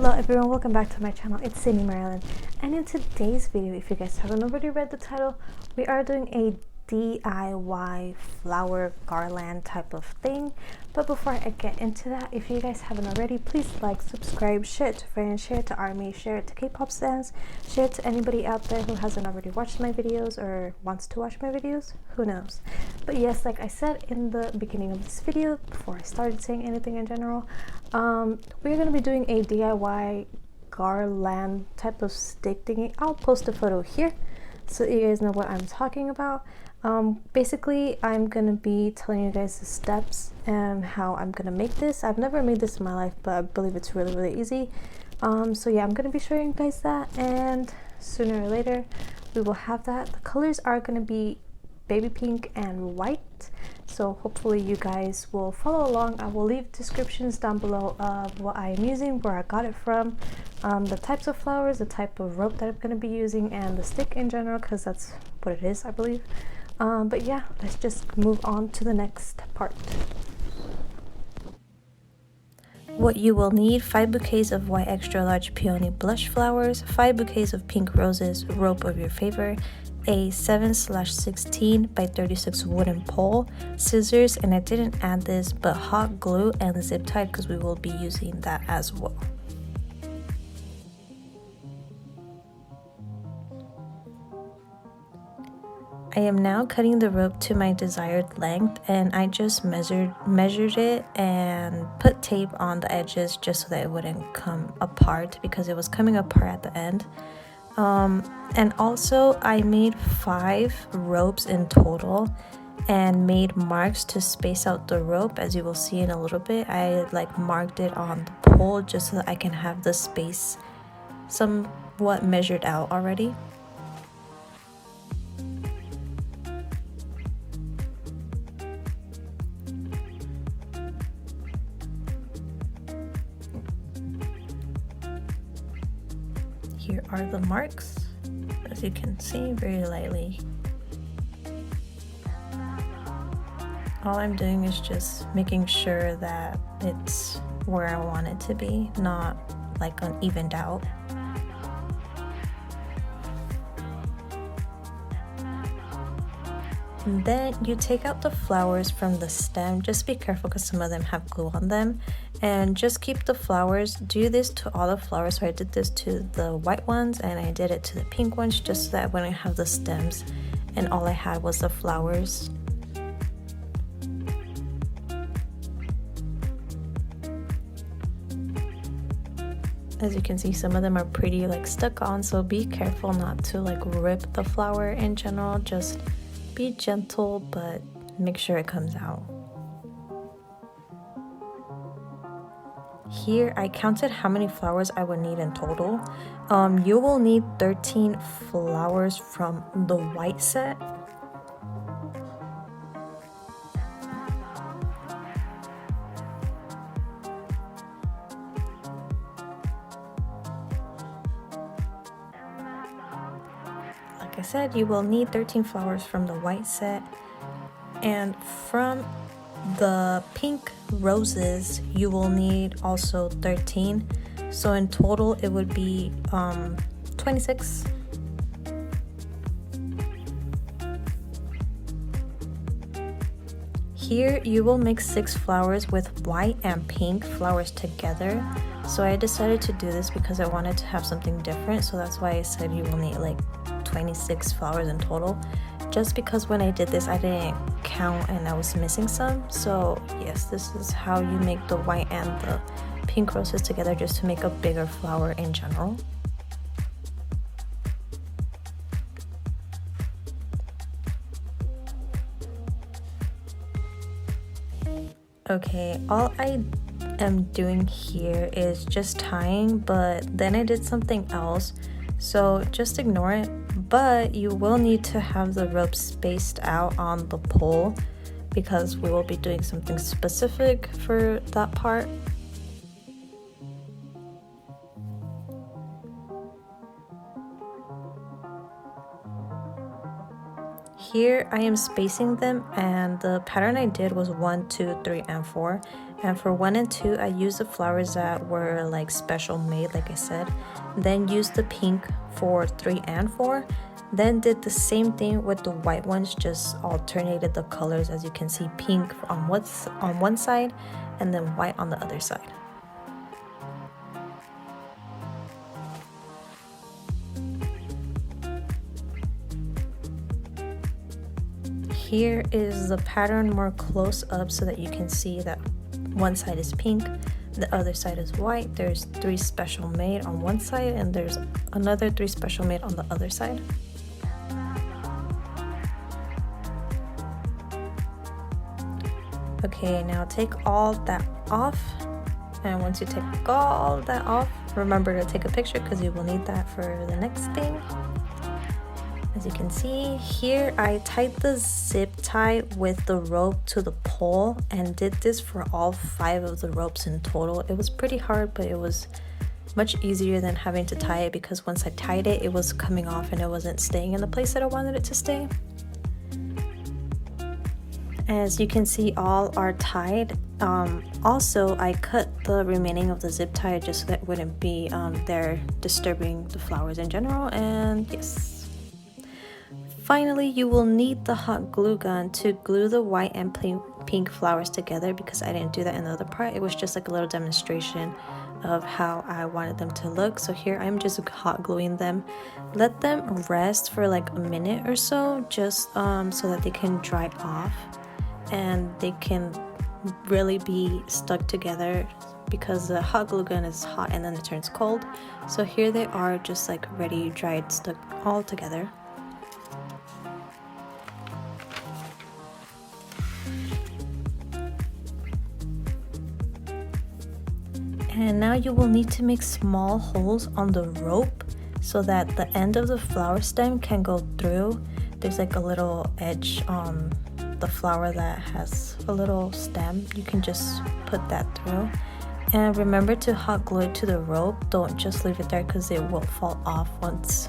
Hello everyone, welcome back to my channel. It's Sidney Marilyn, and in today's video, if you guys haven't already read the title, we are doing a DIY flower garland type of thing. But before I get into that, if you guys haven't already, please like, subscribe, share it to friends, share it to army, share it to K-pop stars, share it to anybody out there who hasn't already watched my videos or wants to watch my videos, who knows. But yes, like I said in the beginning of this video, before I started saying anything in general, we're going to be doing a DIY garland type of stick thingy. I'll post a photo here so you guys know what I'm talking about. Basically, I'm gonna be telling you guys the steps and how I'm gonna make this. I've never made this in my life, but I believe it's really easy. So yeah, I'm gonna be showing you guys that, and sooner or later we will have that. The colors are gonna be baby pink and white, so hopefully you guys will follow along. I will leave descriptions down below of what I am using, where I got it from, the types of flowers, the type of rope that I'm going to be using, and the stick in general, because that's what it is, I believe. But yeah, let's just move on to the next part. What you will need: 5 bouquets of white extra large peony blush flowers, 5 bouquets of pink roses, rope of your favor, a 7/16 by 36 wooden pole, scissors, and I didn't add this, but hot glue and zip tie, because we will be using that as well. I am now cutting the rope to my desired length, and I just measured it and put tape on the edges just so that it wouldn't come apart, because it was coming apart at the end. And also I made 5 ropes in total and made marks to space out the rope. As you will see in a little bit, I like marked it on the pole just so that I can have the space somewhat measured out already. Here are the marks, as you can see, very lightly. All I'm doing is just making sure that it's where I want it to be, not like unevened out. And then you take out the flowers from the stem. Just be careful because some of them have glue on them, and just keep the flowers. Do this to all the flowers. So I did this to the white ones and I did it to the pink ones, just so that when I have the stems and all I had was the flowers. As you can see, some of them are pretty like stuck on, so be careful not to like rip the flower in general. Just be gentle, but make sure it comes out. Here I counted how many flowers I would need in total. You will need 13 flowers from the white set. Like I said, you will need 13 flowers from the white set, and from the pink roses you will need also 13, so in total it would be 26. Here you will mix 6 flowers with white and pink flowers together. So I decided to do this because I wanted to have something different, so that's why I said you will need like 26 flowers in total, just because when I did this I didn't count and I was missing some. So yes, this is how you make the white and the pink roses together, just to make a bigger flower in general. Okay, all I am doing here is just tying, but then I did something else, so just ignore it. But you will need to have the rope spaced out on the pole, because we will be doing something specific for that part. Here I am spacing them, and the pattern I did was 1, 2, 3, and 4, And for 1 and 2, I used the flowers that were like special made, like I said. Then used the pink for 3 and 4. Then did the same thing with the white ones, just alternated the colors. As you can see, pink on one side and then white on the other side. Here is the pattern more close up so that you can see that one side is pink, the other side is white. There's 3 special made on one side and there's another 3 special made on the other side. Okay, now take all that off, and once you take all that off, remember to take a picture because you will need that for the next thing. As you can see here, I tied the zip tie with the rope to the pole and did this for all 5 of the ropes in total. It was pretty hard, but it was much easier than having to tie it, because once I tied it, it was coming off and it wasn't staying in the place that I wanted it to stay. As you can see, all are tied. Also, I cut the remaining of the zip tie just so that it wouldn't be there disturbing the flowers in general. And yes, finally you will need the hot glue gun to glue the white and pink flowers together, because I didn't do that in the other part. It was just like a little demonstration of how I wanted them to look. So here I'm just hot gluing them. Let them rest for like a minute or so, just so that they can dry off and they can really be stuck together, because the hot glue gun is hot and then it turns cold. So here they are, just like ready, dried, stuck all together. And now you will need to make small holes on the rope so that the end of the flower stem can go through. There's like a little edge on the flower that has a little stem. You can just put that through. And remember to hot glue it to the rope. Don't just leave it there, because it will fall off once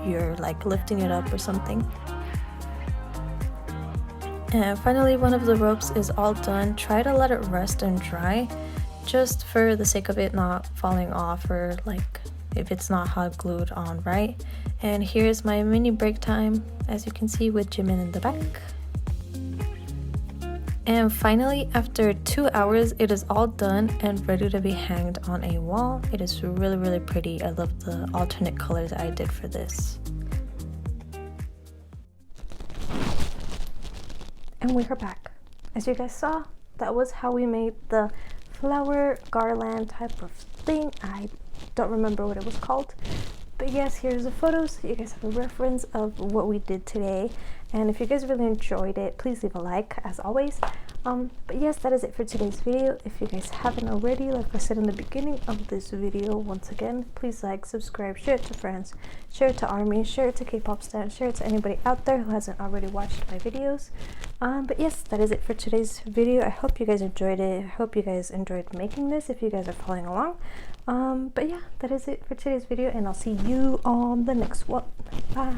you're like lifting it up or something. And finally, one of the ropes is all done. Try to let it rest and dry, just for the sake of it not falling off, or like if it's not hot glued on right. And here's my mini break time, as you can see, with Jimin in the back. And finally, after 2 hours, it is all done and ready to be hanged on a wall. It is really, really pretty. I love the alternate colors I did for this. And we are back. As you guys saw, that was how we made the flower garland type of thing. I don't remember what it was called, but yes, here's the photos so you guys have a reference of what we did today. And if you guys really enjoyed it, please leave a like, as always. But yes, that is it for today's video. If you guys haven't already, like I said in the beginning of this video, once again, please like, subscribe, share it to friends, share it to Army, share it to K-pop stan, share it to anybody out there who hasn't already watched my videos. But yes, that is it for today's video. I hope you guys enjoyed it. I hope you guys enjoyed making this, if you guys are following along. But yeah, that is it for today's video, and I'll see you on the next one. Bye.